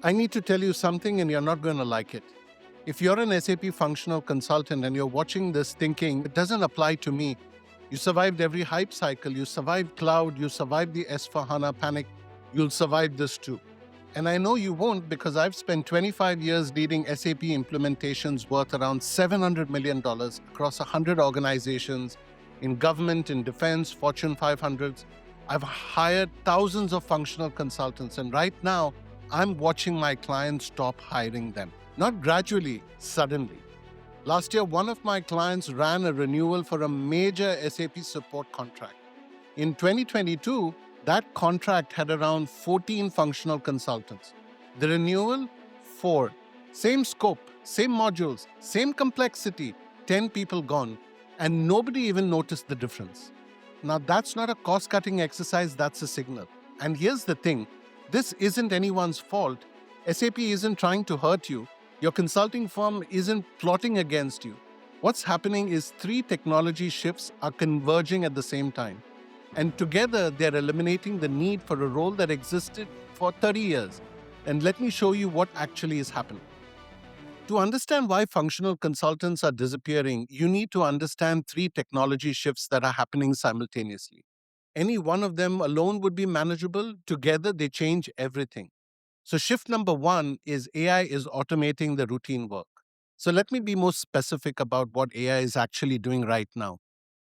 I need to tell you something and you're not going to like it. If you're an SAP functional consultant and you're watching this thinking, it doesn't apply to me. You survived every hype cycle, you survived cloud, you survived the S4HANA panic, you'll survive this too. And I know you won't because I've spent 25 years leading SAP implementations worth around $700 million across 100 organizations in government, in defense, Fortune 500s. I've hired thousands of functional consultants, and right now, I'm watching my clients stop hiring them. Not gradually, suddenly. Last year, one of my clients ran a renewal for a major SAP support contract. In 2022, that contract had around 14 functional consultants. The renewal, 4. Same scope, same modules, same complexity, 10 people gone, and nobody even noticed the difference. Now, that's not a cost-cutting exercise, that's a signal. And here's the thing, this isn't anyone's fault. SAP isn't trying to hurt you. Your consulting firm isn't plotting against you. What's happening is 3 technology shifts are converging at the same time. And together, they're eliminating the need for a role that existed for 30 years. And let me show you what actually is happening. To understand why functional consultants are disappearing, you need to understand 3 technology shifts that are happening simultaneously. Any one of them alone would be manageable. Together, they change everything. So, shift number 1 is AI is automating the routine work. So, let me be more specific about what AI is actually doing right now.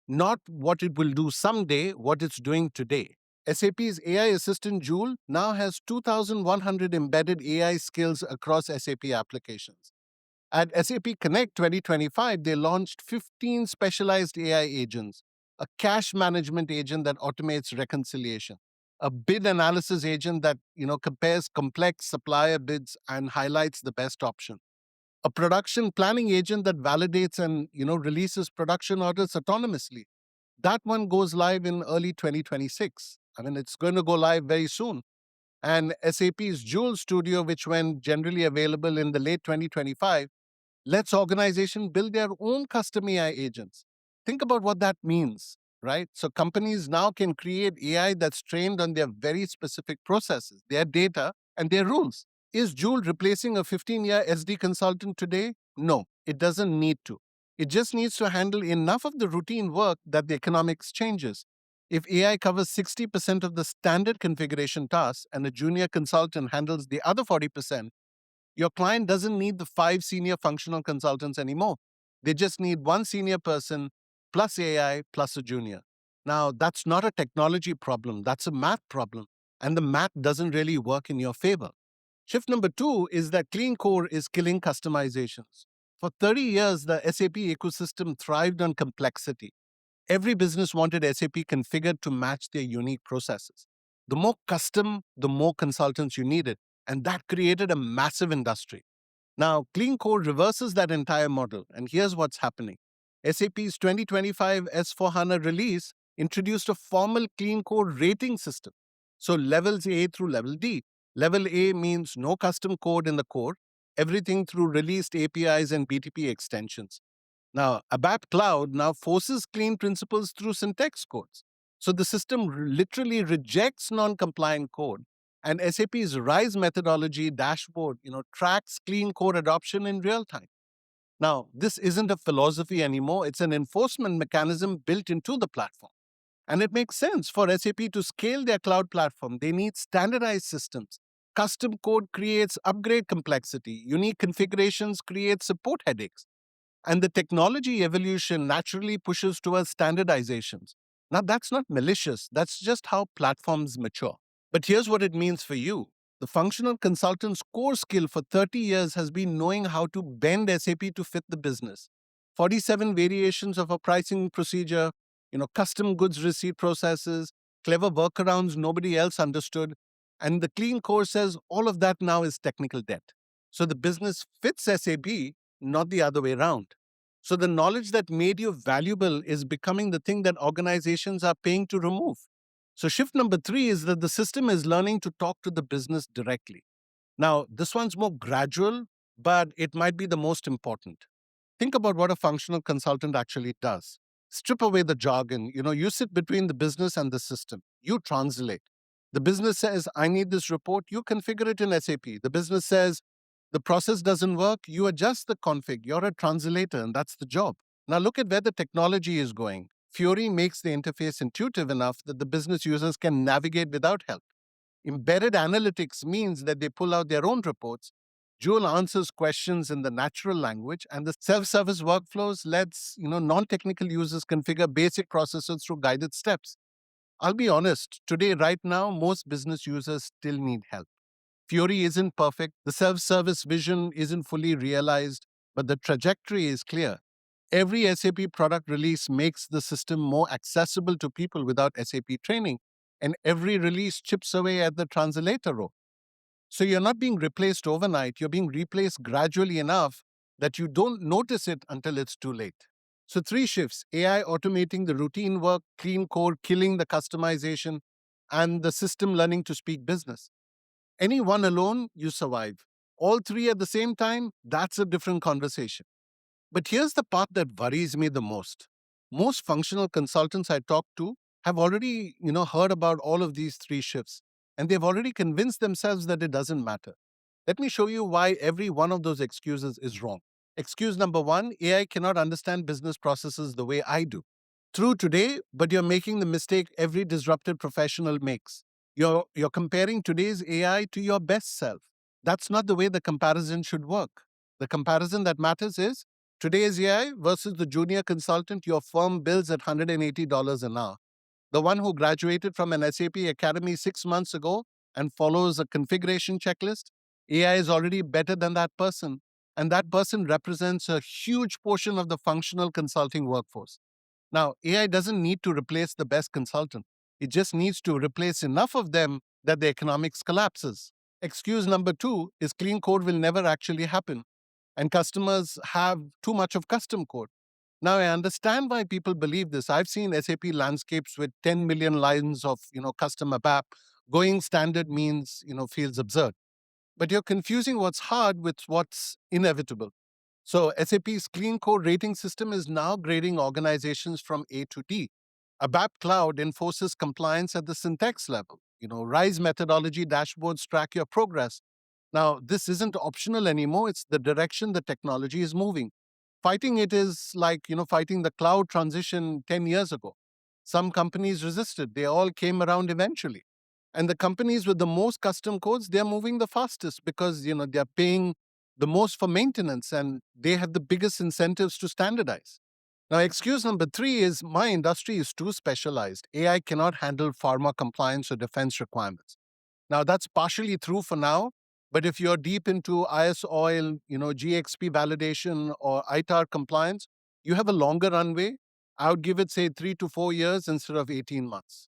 Not what it will do someday, what it's doing today. SAP's AI assistant Joule now has 2,100 embedded AI skills across SAP applications. At SAP Connect 2025, they launched 15 specialized AI agents, a cash management agent that automates reconciliation, a bid analysis agent that compares complex supplier bids and highlights the best option, a production planning agent that validates and releases production orders autonomously. That one goes live in early 2026. I mean, it's going to go live very soon. And SAP's Joule Studio, which went generally available in the late 2025, lets organizations build their own custom AI agents. Think about what that means, right? So companies now can create AI that's trained on their very specific processes, their data, and their rules. Is Joule replacing a 15-year SD consultant today? No, it doesn't need to. It just needs to handle enough of the routine work that the economics changes. If AI covers 60% of the standard configuration tasks and a junior consultant handles the other 40%, your client doesn't need the 5 senior functional consultants anymore. They just need one senior person plus AI plus a junior. Now, that's not a technology problem, that's a math problem. And the math doesn't really work in your favor. Shift number 2 is that clean core is killing customizations. For 30 years, the SAP ecosystem thrived on complexity. Every business wanted SAP configured to match their unique processes. The more custom, the more consultants you needed, and that created a massive industry. Now, Clean Core reverses that entire model, and here's what's happening. SAP's 2025 S4HANA release introduced a formal Clean Core rating system. So, levels A through level D. Level A means no custom code in the core, everything through released APIs and BTP extensions. Now, ABAP Cloud now forces clean principles through syntax codes. So the system literally rejects non-compliant code. And SAP's RISE methodology dashboard, tracks clean code adoption in real time. Now, this isn't a philosophy anymore. It's an enforcement mechanism built into the platform. And it makes sense for SAP to scale their cloud platform. They need standardized systems. Custom code creates upgrade complexity. Unique configurations create support headaches. And the technology evolution naturally pushes towards standardizations. Now, that's not malicious, that's just how platforms mature. But here's what it means for you. The functional consultant's core skill for 30 years has been knowing how to bend SAP to fit the business. 47 variations of a pricing procedure, custom goods receipt processes, clever workarounds nobody else understood. And the clean core says all of that now is technical debt. So the business fits SAP, not the other way around. So the knowledge that made you valuable is becoming the thing that organizations are paying to remove. So shift number 3 is that the system is learning to talk to the business directly. Now, this one's more gradual, but it might be the most important. Think about what a functional consultant actually does. Strip away the jargon. You sit between the business and the system. You translate. The business says, I need this report, you configure it in SAP. The business says, the process doesn't work, you adjust the config. You're a translator, and that's the job. Now look at where the technology is going. Fury makes the interface intuitive enough that the business users can navigate without help. Embedded analytics means that they pull out their own reports. Joule answers questions in the natural language, and the self-service workflows lets non-technical users configure basic processes through guided steps. I'll be honest, today, right now, most business users still need help. Fury isn't perfect, the self-service vision isn't fully realized, but the trajectory is clear. Every SAP product release makes the system more accessible to people without SAP training, and every release chips away at the translator role. So you're not being replaced overnight, you're being replaced gradually enough that you don't notice it until it's too late. So, three shifts: AI automating the routine work, clean code killing the customization, and the system learning to speak business. Any one alone, you survive. All three at the same time, that's a different conversation. But here's the part that worries me the most. Most functional consultants I talk to have already, heard about all of these three shifts, and they've already convinced themselves that it doesn't matter. Let me show you why every one of those excuses is wrong. Excuse number one: AI cannot understand business processes the way I do. True today, but you're making the mistake every disruptive professional makes. You're comparing today's AI to your best self. That's not the way the comparison should work. The comparison that matters is today's AI versus the junior consultant your firm bills at $180 an hour. The one who graduated from an SAP academy 6 months ago and follows a configuration checklist. AI is already better than that person. And that person represents a huge portion of the functional consulting workforce. Now, AI doesn't need to replace the best consultant. It just needs to replace enough of them that the economics collapses. Excuse number two is clean code will never actually happen, and customers have too much of custom code. Now, I understand why people believe this. I've seen SAP landscapes with 10 million lines of, custom app. Going standard means, feels absurd. But you're confusing what's hard with what's inevitable. So SAP's clean code rating system is now grading organizations from A to D. ABAP Cloud enforces compliance at the syntax level. RISE methodology dashboards track your progress. Now, this isn't optional anymore. It's the direction the technology is moving. Fighting it is like, fighting the cloud transition 10 years ago. Some companies resisted. They all came around eventually. And the companies with the most custom codes, they're moving the fastest because, they're paying the most for maintenance and they have the biggest incentives to standardize. Now, excuse number three is my industry is too specialized. AI cannot handle pharma compliance or defense requirements. Now, that's partially true for now, but if you're deep into IS oil, GXP validation or ITAR compliance, you have a longer runway. I would give it, say, 3 to 4 years instead of 18 months.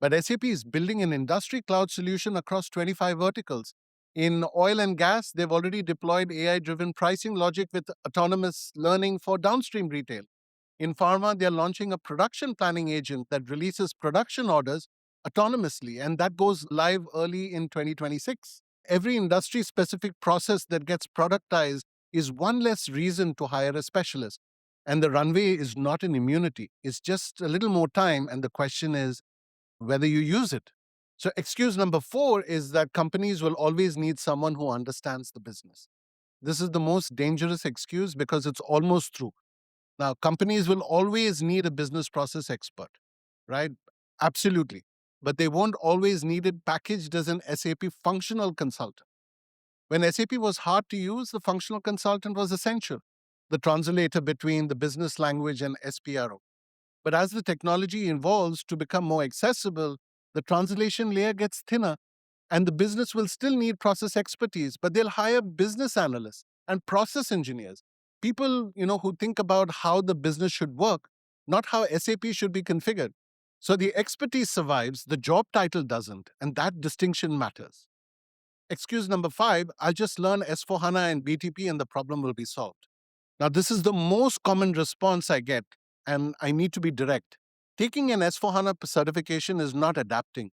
But SAP is building an industry cloud solution across 25 verticals. In oil and gas, they've already deployed AI-driven pricing logic with autonomous learning for downstream retail. In pharma, they're launching a production planning agent that releases production orders autonomously, and that goes live early in 2026. Every industry specific process that gets productized is one less reason to hire a specialist. And the runway is not an immunity, it's just a little more time. And the question is whether you use it. So, excuse number four is that companies will always need someone who understands the business. This is the most dangerous excuse because it's almost true. Now, companies will always need a business process expert, right? Absolutely. But they won't always need it packaged as an SAP functional consultant. When SAP was hard to use, the functional consultant was essential, the translator between the business language and SPRO. But as the technology evolves to become more accessible, the translation layer gets thinner, and the business will still need process expertise, but they'll hire business analysts and process engineers, people who think about how the business should work, not how SAP should be configured. So the expertise survives, the job title doesn't, and that distinction matters. Excuse number five: I'll just learn S4HANA and BTP and the problem will be solved. Now, this is the most common response I get, and I need to be direct. Taking an S4HANA certification is not adapting.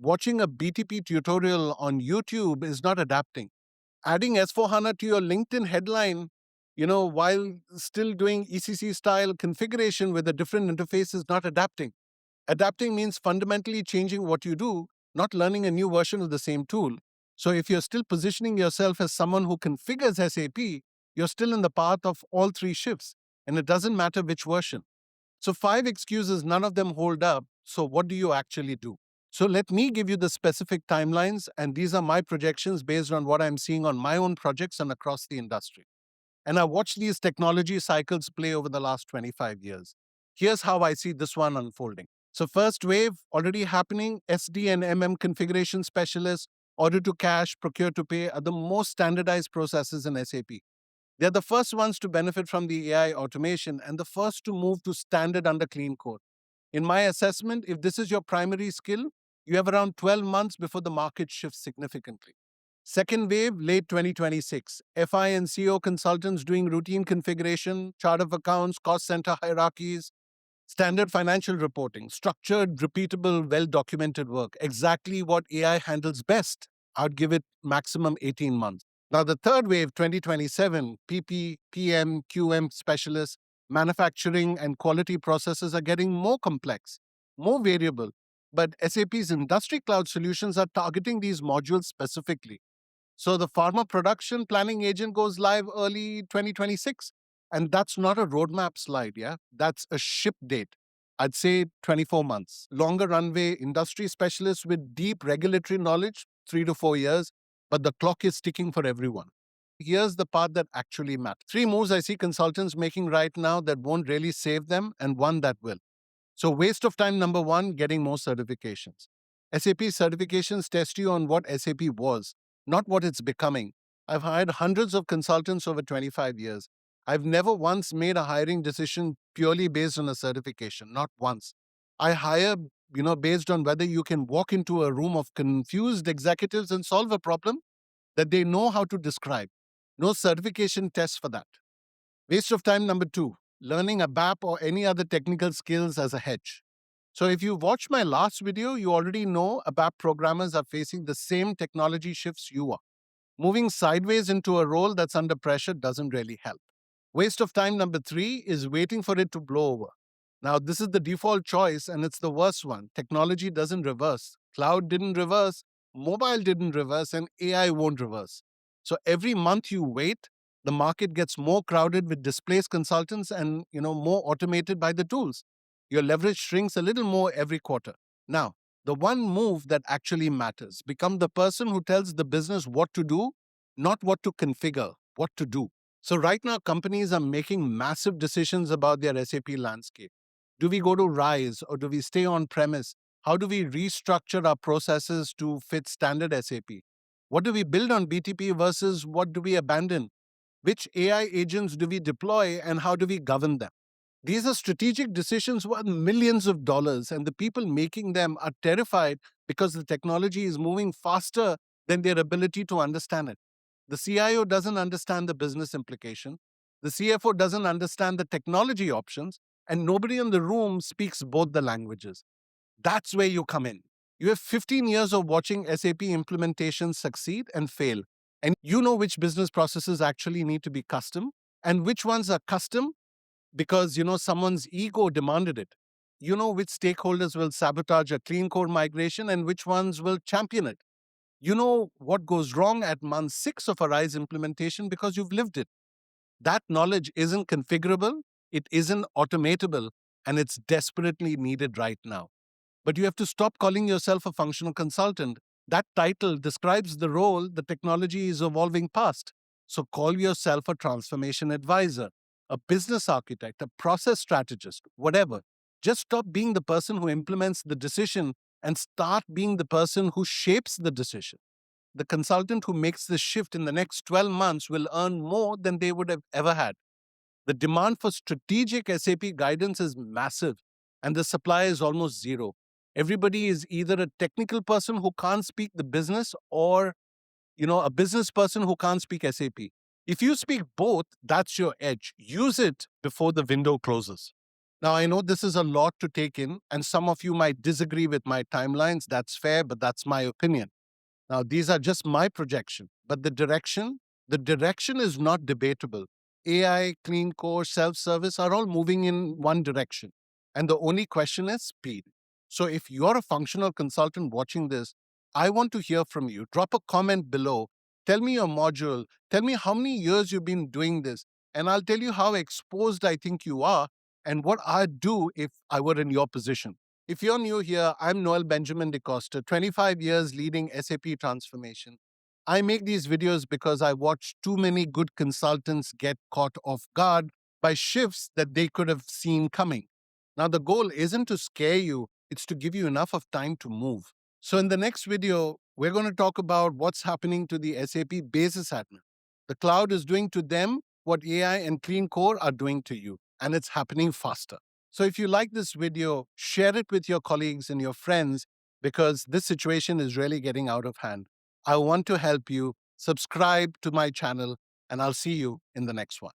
Watching a BTP tutorial on YouTube is not adapting. Adding S4HANA to your LinkedIn headline, while still doing ECC style configuration with a different interface is not adapting. Adapting means fundamentally changing what you do, not learning a new version of the same tool. So if you're still positioning yourself as someone who configures SAP, you're still in the path of all three shifts, and it doesn't matter which version. So, five excuses, none of them hold up. So, what do you actually do? So, let me give you the specific timelines, and these are my projections based on what I'm seeing on my own projects and across the industry. And I watched these technology cycles play over the last 25 years. Here's how I see this one unfolding. So, first wave already happening, SD and MM configuration specialists, order to cash, procure to pay are the most standardized processes in SAP. They're the first ones to benefit from the AI automation and the first to move to standard under clean code. In my assessment, if this is your primary skill, you have around 12 months before the market shifts significantly. Second wave, late 2026. FI and CO consultants doing routine configuration, chart of accounts, cost center hierarchies, standard financial reporting, structured, repeatable, well documented work. Exactly what AI handles best. I'd give it maximum 18 months. Now, the third wave, 2027, PP, PM, QM specialists, manufacturing and quality processes are getting more complex, more variable. But SAP's industry cloud solutions are targeting these modules specifically. So the pharma production planning agent goes live early 2026. And that's not a roadmap slide, yeah? That's a ship date. I'd say 24 months. Longer runway, industry specialists with deep regulatory knowledge, 3 to 4 years, but the clock is ticking for everyone. Here's the part that actually matters. Three moves I see consultants making right now that won't really save them, and one that will. So, waste of time number one, getting more certifications. SAP certifications test you on what SAP was, not what it's becoming. I've hired hundreds of consultants over 25 years. I've never once made a hiring decision purely based on a certification, not once. I hire, based on whether you can walk into a room of confused executives and solve a problem that they know how to describe. No certification test for that. Waste of time number two, learning a BAP or any other technical skills as a hedge. So if you watched my last video, you already know ABAP programmers are facing the same technology shifts you are. Moving sideways into a role that's under pressure doesn't really help. Waste of time number three is waiting for it to blow over. Now, this is the default choice and it's the worst one. Technology doesn't reverse. Cloud didn't reverse, mobile didn't reverse, and AI won't reverse. So every month you wait, the market gets more crowded with displaced consultants and more automated by the tools. Your leverage shrinks a little more every quarter. Now, the one move that actually matters, become the person who tells the business what to do, not what to configure, what to do. So right now, companies are making massive decisions about their SAP landscape. Do we go to RISE or do we stay on premise? How do we restructure our processes to fit standard SAP? What do we build on BTP versus what do we abandon? Which AI agents do we deploy and how do we govern them? These are strategic decisions worth millions of dollars, and the people making them are terrified because the technology is moving faster than their ability to understand it. The CIO doesn't understand the business implication, the CFO doesn't understand the technology options, and nobody in the room speaks both the languages. That's where you come in. You have 15 years of watching SAP implementations succeed and fail, and you know which business processes actually need to be custom and which ones are custom because someone's ego demanded it. You know which stakeholders will sabotage a clean core migration and which ones will champion it. You know what goes wrong at month 6 of a RISE implementation because you've lived it. That knowledge isn't configurable, it isn't automatable, and it's desperately needed right now. But you have to stop calling yourself a functional consultant. That title describes the role the technology is evolving past. So call yourself a transformation advisor, a business architect, a process strategist, whatever. Just stop being the person who implements the decision and start being the person who shapes the decision. The consultant who makes this shift in the next 12 months will earn more than they would have ever had. The demand for strategic SAP guidance is massive, and the supply is almost zero. Everybody is either a technical person who can't speak the business or, a business person who can't speak SAP. If you speak both, that's your edge. Use it before the window closes. Now, I know this is a lot to take in, and some of you might disagree with my timelines. That's fair, but that's my opinion. Now, these are just my projection, but the direction is not debatable. AI, clean core, self-service are all moving in one direction. And the only question is speed. So if you're a functional consultant watching this, I want to hear from you. Drop a comment below. Tell me your module. Tell me how many years you've been doing this. And I'll tell you how exposed I think you are and what I'd do if I were in your position. If you're new here, I'm Noel Benjamin DeCosta, 25 years leading SAP transformation. I make these videos because I watched too many good consultants get caught off guard by shifts that they could have seen coming. Now, the goal isn't to scare you, it's to give you enough of time to move. So, in the next video, we're going to talk about what's happening to the SAP basis admin. The cloud is doing to them what AI and Clean Core are doing to you, and it's happening faster. So, if you like this video, share it with your colleagues and your friends because this situation is really getting out of hand. I want to help you. Subscribe to my channel, and I'll see you in the next one.